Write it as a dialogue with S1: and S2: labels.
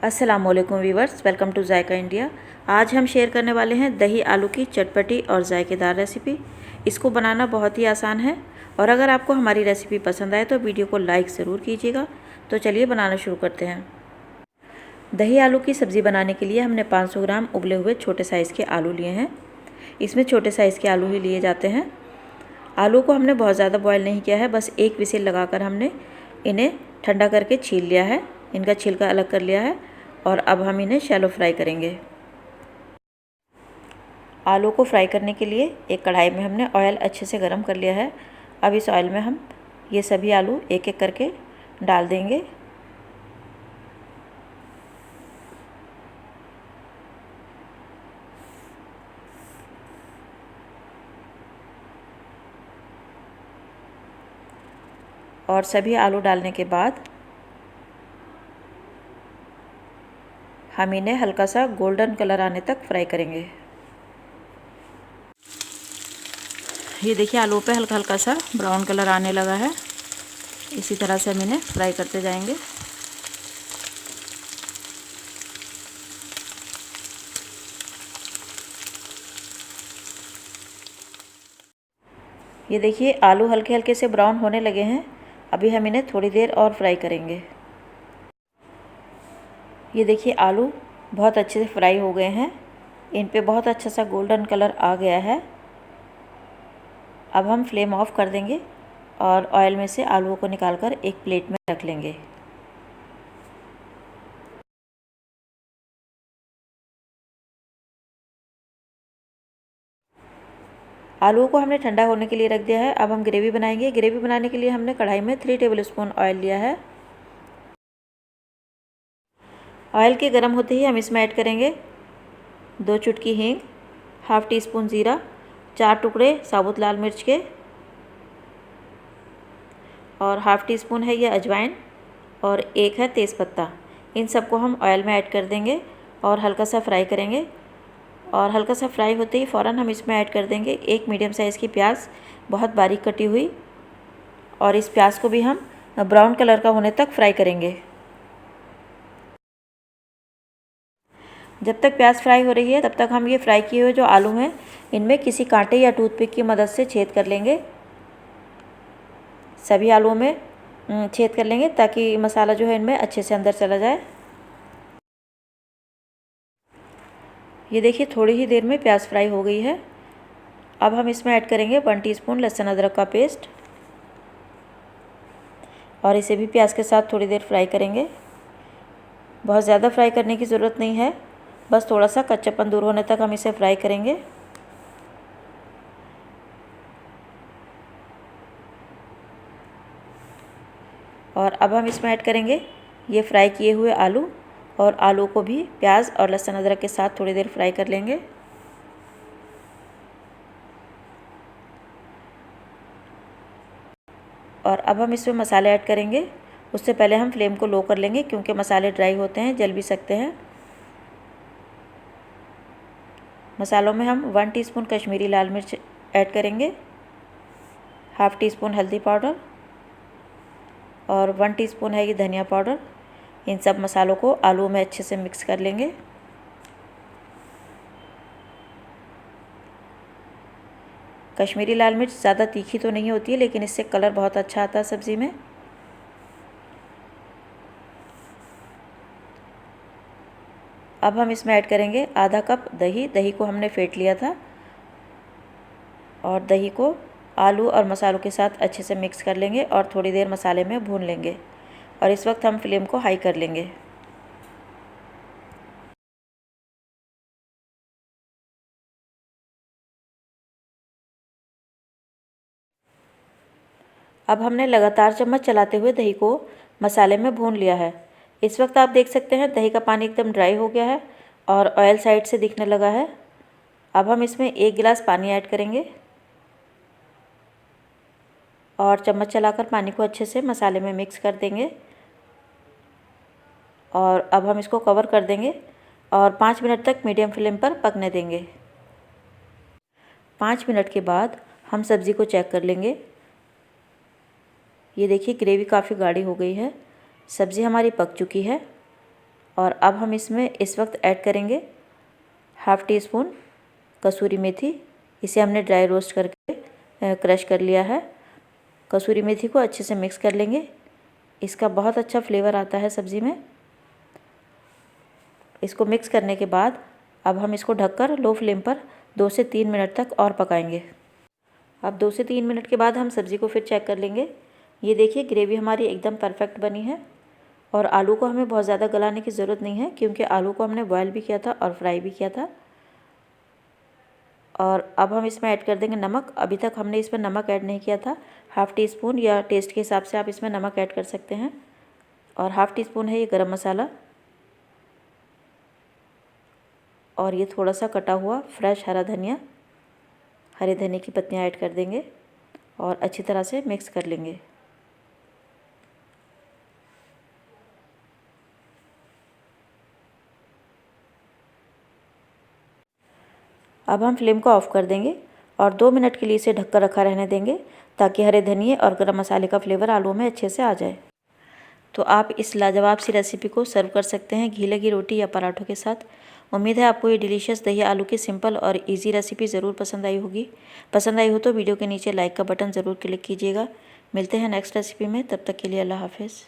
S1: अस्सलामुअलैकुम viewers, welcome to Zaika India. आज हम शेयर करने वाले हैं दही आलू की चटपटी और जायकेदार रेसिपी। इसको बनाना बहुत ही आसान है और अगर आपको हमारी रेसिपी पसंद आए तो वीडियो को लाइक ज़रूर कीजिएगा। तो चलिए बनाना शुरू करते हैं। दही आलू की सब्ज़ी बनाने के लिए हमने 500 ग्राम उबले हुए छोटे साइज़ के आलू लिए हैं। इसमें छोटे साइज़ के आलू ही लिए जाते हैं। आलू को हमने बहुत ज़्यादा बॉयल नहीं किया है, बस एक विसिल लगाकर हमने इन्हें ठंडा करके छील लिया है। इनका छिलका अलग कर लिया है और अब हम इन्हें शैलो फ्राई करेंगे। आलू को फ्राई करने के लिए एक कढ़ाई में हमने ऑयल अच्छे से गर्म कर लिया है। अब इस ऑयल में हम ये सभी आलू एक एक करके डाल देंगे। और सभी आलू डालने के बाद हम इन्हें हल्का सा गोल्डन कलर आने तक फ्राई करेंगे। ये देखिए आलू पे हल्का हल्का सा ब्राउन कलर आने लगा है। इसी तरह से हम इन्हें फ्राई करते जाएंगे। ये देखिए आलू हल्के हल्के से ब्राउन होने लगे हैं। अभी हम इन्हें थोड़ी देर और फ्राई करेंगे। ये देखिए आलू बहुत अच्छे से फ्राई हो गए हैं। इन पे बहुत अच्छा सा गोल्डन कलर आ गया है। अब हम फ्लेम ऑफ कर देंगे और ऑयल में से आलूओं को निकालकर एक प्लेट में रख लेंगे। आलूओं को हमने ठंडा होने के लिए रख दिया है। अब हम ग्रेवी बनाएंगे। ग्रेवी बनाने के लिए हमने कढ़ाई में 3 टेबलस्पून ऑयल लिया है। ऑयल के गर्म होते ही हम इसमें ऐड करेंगे 2 चुटकी हींग, हाफ़ टी स्पून ज़ीरा, 4 टुकड़े साबुत लाल मिर्च के और हाफ़ टी स्पून है ये अजवाइन और एक है तेज़पत्ता। इन सबको हम ऑयल में ऐड कर देंगे और हल्का सा फ्राई करेंगे। और हल्का सा फ्राई होते ही फ़ौरन हम इसमें ऐड कर देंगे एक मीडियम साइज़ की प्याज, बहुत बारीक कटी हुई। और इस प्याज को भी हम ब्राउन कलर का होने तक फ्राई करेंगे। जब तक प्याज फ्राई हो रही है तब तक हम ये फ्राई किए हुए जो आलू हैं इनमें किसी कांटे या टूथपिक की मदद से छेद कर लेंगे। सभी आलूओं में छेद कर लेंगे ताकि मसाला जो है इनमें अच्छे से अंदर चला जाए। ये देखिए थोड़ी ही देर में प्याज फ्राई हो गई है। अब हम इसमें ऐड करेंगे 1 टीस्पून लहसुन अदरक का पेस्ट और इसे भी प्याज के साथ थोड़ी देर फ्राई करेंगे। बहुत ज़्यादा फ्राई करने की ज़रूरत नहीं है, बस थोड़ा सा कच्चापन दूर होने तक हम इसे फ्राई करेंगे। और अब हम इसमें ऐड करेंगे ये फ्राई किए हुए आलू और आलू को भी प्याज और लहसुन अदरक के साथ थोड़ी देर फ्राई कर लेंगे। और अब हम इसमें मसाले ऐड करेंगे। उससे पहले हम फ्लेम को लो कर लेंगे क्योंकि मसाले ड्राई होते हैं, जल भी सकते हैं। मसालों में हम 1 टीस्पून कश्मीरी लाल मिर्च ऐड करेंगे, हाफ़ टी स्पून हल्दी पाउडर और 1 टीस्पून है ये धनिया पाउडर। इन सब मसालों को आलू में अच्छे से मिक्स कर लेंगे। कश्मीरी लाल मिर्च ज़्यादा तीखी तो नहीं होती है, लेकिन इससे कलर बहुत अच्छा आता है सब्ज़ी में। अब हम इसमें ऐड करेंगे आधा कप दही। दही को हमने फेंट लिया था और दही को आलू और मसालों के साथ अच्छे से मिक्स कर लेंगे और थोड़ी देर मसाले में भून लेंगे। और इस वक्त हम फ्लेम को हाई कर लेंगे। अब हमने लगातार चम्मच चलाते हुए दही को मसाले में भून लिया है। इस वक्त आप देख सकते हैं दही का पानी एकदम ड्राई हो गया है और ऑयल साइड से दिखने लगा है। अब हम इसमें 1 गिलास पानी ऐड करेंगे और चम्मच चलाकर पानी को अच्छे से मसाले में मिक्स कर देंगे। और अब हम इसको कवर कर देंगे और 5 मिनट तक मीडियम फ्लेम पर पकने देंगे। 5 मिनट के बाद हम सब्ज़ी को चेक कर लेंगे। ये देखिए ग्रेवी काफ़ी गाढ़ी हो गई है, सब्ज़ी हमारी पक चुकी है और अब हम इसमें इस वक्त ऐड करेंगे हाफ़ टी स्पून कसूरी मेथी। इसे हमने ड्राई रोस्ट करके क्रश कर लिया है। कसूरी मेथी को अच्छे से मिक्स कर लेंगे, इसका बहुत अच्छा फ्लेवर आता है सब्ज़ी में। इसको मिक्स करने के बाद अब हम इसको ढककर लो फ्लेम पर 2 से 3 मिनट तक और पकाएंगे। अब 2 से 3 मिनट के बाद हम सब्ज़ी को फिर चेक कर लेंगे। ये देखिए ग्रेवी हमारी एकदम परफेक्ट बनी है और आलू को हमें बहुत ज़्यादा गलाने की ज़रूरत नहीं है, क्योंकि आलू को हमने बॉयल भी किया था और फ्राई भी किया था। और अब हम इसमें ऐड कर देंगे नमक। अभी तक हमने इसमें नमक ऐड नहीं किया था। हाफ़ टी स्पून या टेस्ट के हिसाब से आप इसमें नमक ऐड कर सकते हैं। और हाफ़ टी स्पून है ये गरम मसाला, और ये थोड़ा सा कटा हुआ फ्रेश हरा धनिया, हरे धनिया की पत्तियाँ ऐड कर देंगे और अच्छी तरह से मिक्स कर लेंगे। अब हम फ्लेम को ऑफ़ कर देंगे और 2 मिनट के लिए इसे ढककर रखा रहने देंगे, ताकि हरे धनिए और गरम मसाले का फ्लेवर आलू में अच्छे से आ जाए। तो आप इस लाजवाब सी रेसिपी को सर्व कर सकते हैं घी लगी रोटी या पराठों के साथ। उम्मीद है आपको ये डिलीशियस दही आलू की सिंपल और इजी रेसिपी ज़रूर पसंद आई होगी। पसंद आई हो तो वीडियो के नीचे लाइक का बटन ज़रूर क्लिक कीजिएगा। मिलते हैं नेक्स्ट रेसिपी में, तब तक के लिए अल्लाह हाफ़िज़।